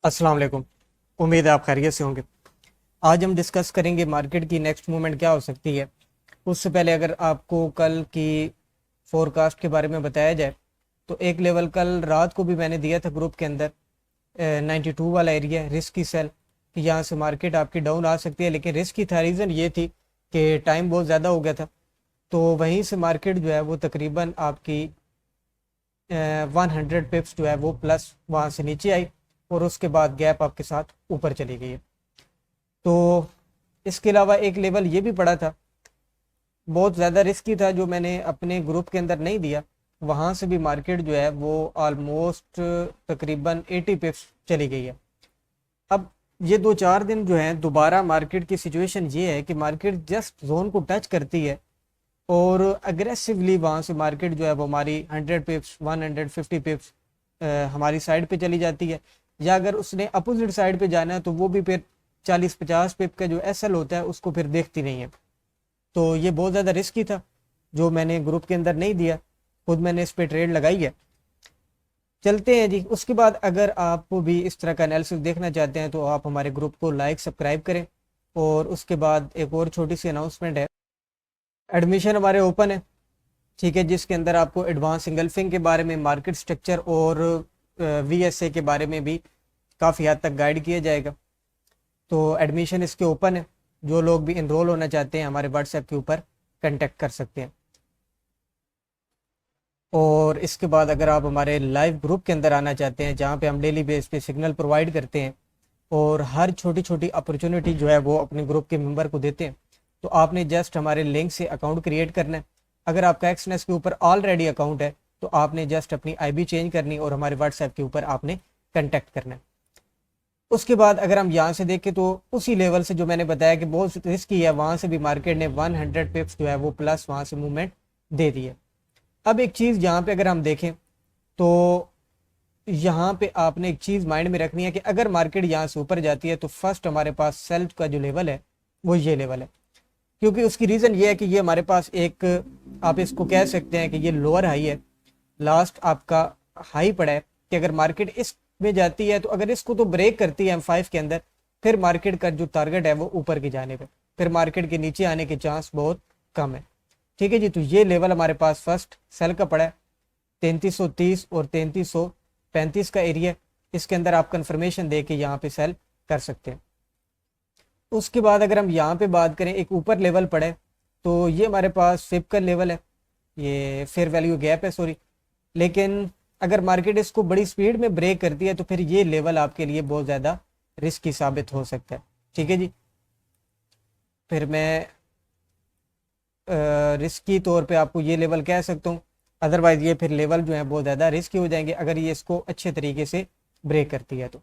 अस्सलाम वालेकुम। उम्मीद है आप खैरियत से होंगे। आज हम डिस्कस करेंगे मार्केट की नेक्स्ट मूवमेंट क्या हो सकती है। उससे पहले अगर आपको कल की फोरकास्ट के बारे में बताया जाए तो एक लेवल कल रात को भी मैंने दिया था ग्रुप के अंदर, 92 वाला एरिया रिस्क की सेल, कि यहाँ से मार्केट आपकी डाउन आ सकती है। लेकिन रिस्क की था रीज़न ये थी कि टाइम बहुत ज़्यादा हो गया था, तो वहीं से मार्केट जो है वो तकरीबन आपकी 100 पिप्स जो है वो प्लस वहाँ से नीचे आई और उसके बाद गैप आपके साथ ऊपर चली गई है। तो इसके अलावा एक लेवल ये भी पड़ा था, बहुत ज़्यादा रिस्की था, जो मैंने अपने ग्रुप के अंदर नहीं दिया। वहाँ से भी मार्केट जो है वो ऑलमोस्ट तकरीबन 80 पिप्स चली गई है। अब ये 2-4 दिन जो है दोबारा मार्केट की सिचुएशन ये है कि मार्केट जस्ट जोन को टच करती है और अग्रेसिवली वहाँ से मार्केट जो है वो हमारी 100 पिप्स 150 पिप्स हमारी साइड पे चली जाती है। या अगर उसने अपोजिट साइड पे जाना है तो वो भी फिर 40-50 पिप का जो एसएल होता है उसको फिर देखती नहीं है। तो ये बहुत ज़्यादा रिस्की था, जो मैंने ग्रुप के अंदर नहीं दिया, खुद मैंने इस पर ट्रेड लगाई है। चलते हैं जी। उसके बाद अगर आप भी इस तरह का एनालिसिस देखना चाहते हैं तो आप हमारे ग्रुप को लाइक सब्सक्राइब करें। और उसके बाद एक और छोटी सी अनाउंसमेंट है, एडमिशन हमारे ओपन है, ठीक है, जिसके अंदर आपको एडवांस इंगल्फिंग के बारे में, मार्केट स्ट्रक्चर और वीएसए के बारे में भी काफ़ी हद तक गाइड किया जाएगा। तो एडमिशन इसके ओपन है, जो लोग भी इनरोल होना चाहते हैं हमारे व्हाट्सएप के ऊपर कांटेक्ट कर सकते हैं। और इसके बाद अगर आप हमारे लाइव ग्रुप के अंदर आना चाहते हैं, जहाँ पे हम डेली बेस पे सिग्नल प्रोवाइड करते हैं और हर छोटी छोटी अपॉर्चुनिटी जो है वो अपने ग्रुप के मेंबर को देते हैं, तो आपने जस्ट हमारे लिंक से अकाउंट क्रिएट करना है। अगर आपका एक्सनेस के ऊपर ऑलरेडी अकाउंट है तो आपने जस्ट अपनी आईबी चेंज करनी और हमारे व्हाट्सएप के ऊपर आपने कंटेक्ट करना है। उसके बाद अगर हम यहाँ से देखें तो उसी लेवल से जो मैंने बताया कि बहुत रिस्की है, वहाँ से भी मार्केट ने 100 पिप्स जो है वो प्लस वहाँ से मूवमेंट दे दी है। अब एक चीज़ यहाँ पे अगर हम देखें तो यहाँ पे आपने एक चीज़ माइंड में रखनी है कि अगर मार्केट यहाँ से ऊपर जाती है तो फर्स्ट हमारे पास सेल का जो लेवल है वो ये लेवल है। क्योंकि उसकी रीज़न ये है कि ये हमारे पास एक, आप इसको कह सकते हैं कि ये लोअर हाई है, लास्ट आपका हाई पड़ा है। कि अगर मार्केट इस में जाती है तो अगर इसको तो ब्रेक करती है M5 के अंदर, फिर मार्केट का जो टारगेट है वो ऊपर की जाने पे, फिर मार्केट के नीचे आने के चांस बहुत कम है। ठीक है जी। तो ये लेवल हमारे पास फर्स्ट सेल का पड़ा है 3330 और 3335 का एरिया, इसके अंदर आप कंफर्मेशन दे के यहाँ पे सेल कर सकते हैं। उसके बाद अगर हम यहाँ पे बात करें, एक ऊपर लेवल पड़े तो ये हमारे पास फिप का लेवल है, ये फेयर वैल्यू गैप है सॉरी। लेकिन अगर मार्केट इसको बड़ी स्पीड में ब्रेक करती है तो फिर ये लेवल आपके लिए बहुत ज़्यादा रिस्की साबित हो सकता है। ठीक है जी। फिर मैं रिस्की तौर पे आपको ये लेवल कह सकता हूँ, अदरवाइज ये फिर लेवल जो है बहुत ज़्यादा रिस्की हो जाएंगे अगर ये इसको अच्छे तरीके से ब्रेक करती है तो।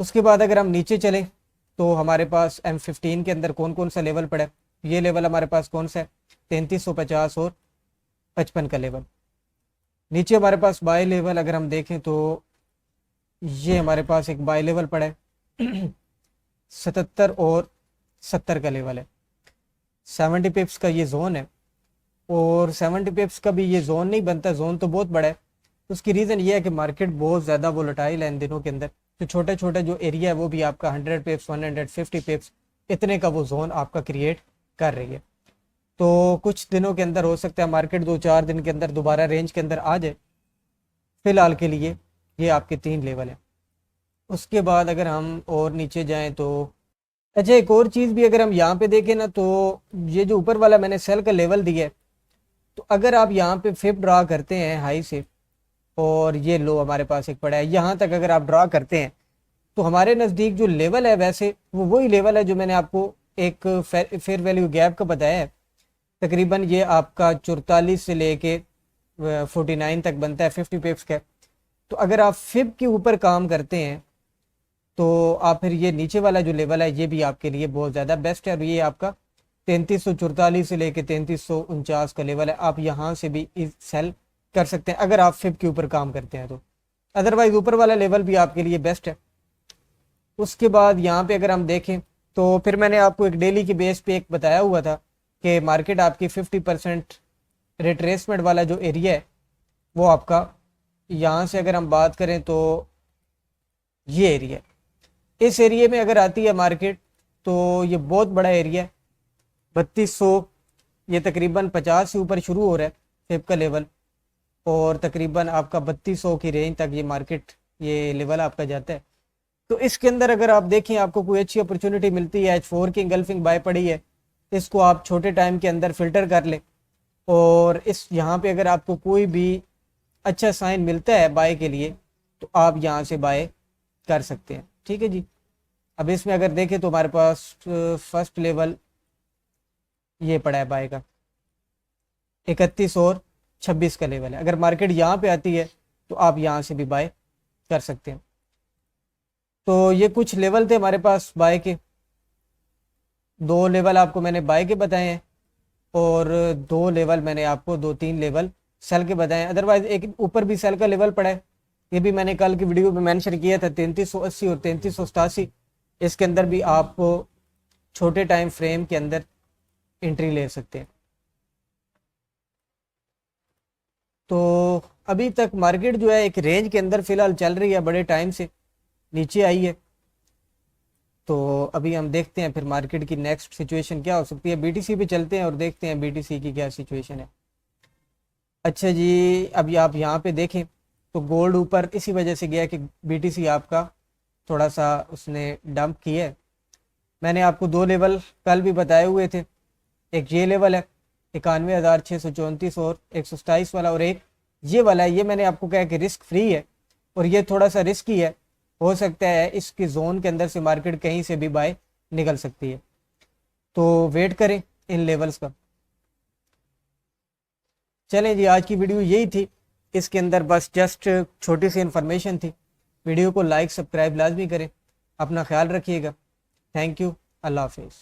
उसके बाद अगर हम नीचे चलें तो हमारे पास M15 के अंदर कौन कौन सा लेवल पड़ा है। ये लेवल हमारे पास कौन सा है, 3350 और 55 का लेवल। नीचे हमारे पास बाय लेवल अगर हम देखें तो ये हमारे पास एक बाय लेवल पड़ा है 77 और 70 का लेवल है। 70 पिप्स का ये जोन है और 70 पिप्स का भी ये जोन नहीं बनता, जोन तो बहुत बड़ा है। उसकी रीज़न ये है कि मार्केट बहुत ज़्यादा वोलेटाइल है इन दिनों के अंदर, तो छोटा छोटा जो एरिया है वो भी आपका 100 पिप्स 150 पिप्स इतने का वो जोन आपका क्रिएट कर रही है। तो कुछ दिनों के अंदर हो सकता है मार्केट 2-4 दिन के अंदर दोबारा रेंज के अंदर आ जाए। फिलहाल के लिए ये आपके 3 लेवल है। उसके बाद अगर हम और नीचे जाएं तो अच्छा, एक और चीज़ भी अगर हम यहाँ पे देखें ना, तो ये जो ऊपर वाला मैंने सेल का लेवल दिया है, तो अगर आप यहाँ पे फिप ड्रा करते हैं हाई से और ये लो हमारे पास एक पड़ा है, यहाँ तक अगर आप ड्रा करते हैं तो हमारे नज़दीक जो लेवल है वैसे वो वही लेवल है जो मैंने आपको एक फेयर वैल्यू गैप का बताया है। तकरीबन ये आपका 44 से लेके 49 तक बनता है 50 पिप्स का। तो अगर आप फिब के ऊपर काम करते हैं तो आप फिर ये नीचे वाला जो लेवल है ये भी आपके लिए बहुत ज़्यादा बेस्ट है। और ये आपका 3344 से लेके 3349 का लेवल है, आप यहाँ से भी इस सेल कर सकते हैं अगर आप फिब के ऊपर काम करते हैं तो। अदरवाइज ऊपर वाला लेवल भी आपके लिए बेस्ट है। उसके बाद यहाँ पे अगर हम देखें तो फिर मैंने आपको एक डेली की बेस पे एक बताया हुआ था कि मार्केट आपकी 50% रिट्रेसमेंट वाला जो एरिया है वो आपका, यहाँ से अगर हम बात करें तो ये एरिया, इस एरिया में अगर आती है मार्केट तो ये बहुत बड़ा एरिया है, 3200, ये तकरीबन 50 से ऊपर शुरू हो रहा है फेब का लेवल, और तकरीबन आपका 3200 की रेंज तक ये मार्केट, ये लेवल आपका जाता है। तो इसके अंदर अगर आप देखें आपको कोई अच्छी अपॉर्चुनिटी मिलती है, H4 की इंगल्फिंग बाय पड़ी है, इसको आप छोटे टाइम के अंदर फिल्टर कर लें, और इस यहाँ पे अगर आपको कोई भी अच्छा साइन मिलता है बाय के लिए तो आप यहाँ से बाय कर सकते हैं। ठीक है जी। अब इसमें अगर देखें तो हमारे पास फर्स्ट लेवल ये पड़ा है बाय का, 31 और 26 का लेवल है। अगर मार्केट यहाँ पे आती है तो आप यहाँ से भी बाय कर सकते हैं। तो ये कुछ लेवल थे हमारे पास बाय के, 2 लेवल आपको मैंने बाय के बताए हैं, और 2 लेवल मैंने आपको 2-3 लेवल सेल के बताए हैं। अदरवाइज एक ऊपर भी सेल का लेवल पड़ा है, ये भी मैंने कल की वीडियो में मेंशन किया था, 3380 और 3387। इसके अंदर भी आप छोटे टाइम फ्रेम के अंदर एंट्री ले सकते हैं। तो अभी तक मार्केट जो है एक रेंज के अंदर फिलहाल चल रही है, बड़े टाइम से नीचे आई है। तो अभी हम देखते हैं फिर मार्केट की नेक्स्ट सिचुएशन क्या हो सकती है। बीटीसी पे चलते हैं और देखते हैं बीटीसी की क्या सिचुएशन है। अच्छा जी, अभी आप यहाँ पे देखें तो गोल्ड ऊपर इसी वजह से गया कि बीटीसी आपका थोड़ा सा उसने डंप किया है। मैंने आपको 2 लेवल कल भी बताए हुए थे, एक ये लेवल है 91,634 और 127 वाला, और एक ये वाला है, ये मैंने आपको कहा कि रिस्क फ्री है और ये थोड़ा सा रिस्की है, हो सकता है इसके जोन के अंदर से मार्केट कहीं से भी बाय निकल सकती है। तो वेट करें इन लेवल्स का। चलें जी, आज की वीडियो यही थी, इसके अंदर बस जस्ट छोटी सी इन्फॉर्मेशन थी। वीडियो को लाइक सब्सक्राइब लाजमी करें, अपना ख्याल रखिएगा। थैंक यू, अल्लाह हाफिज़।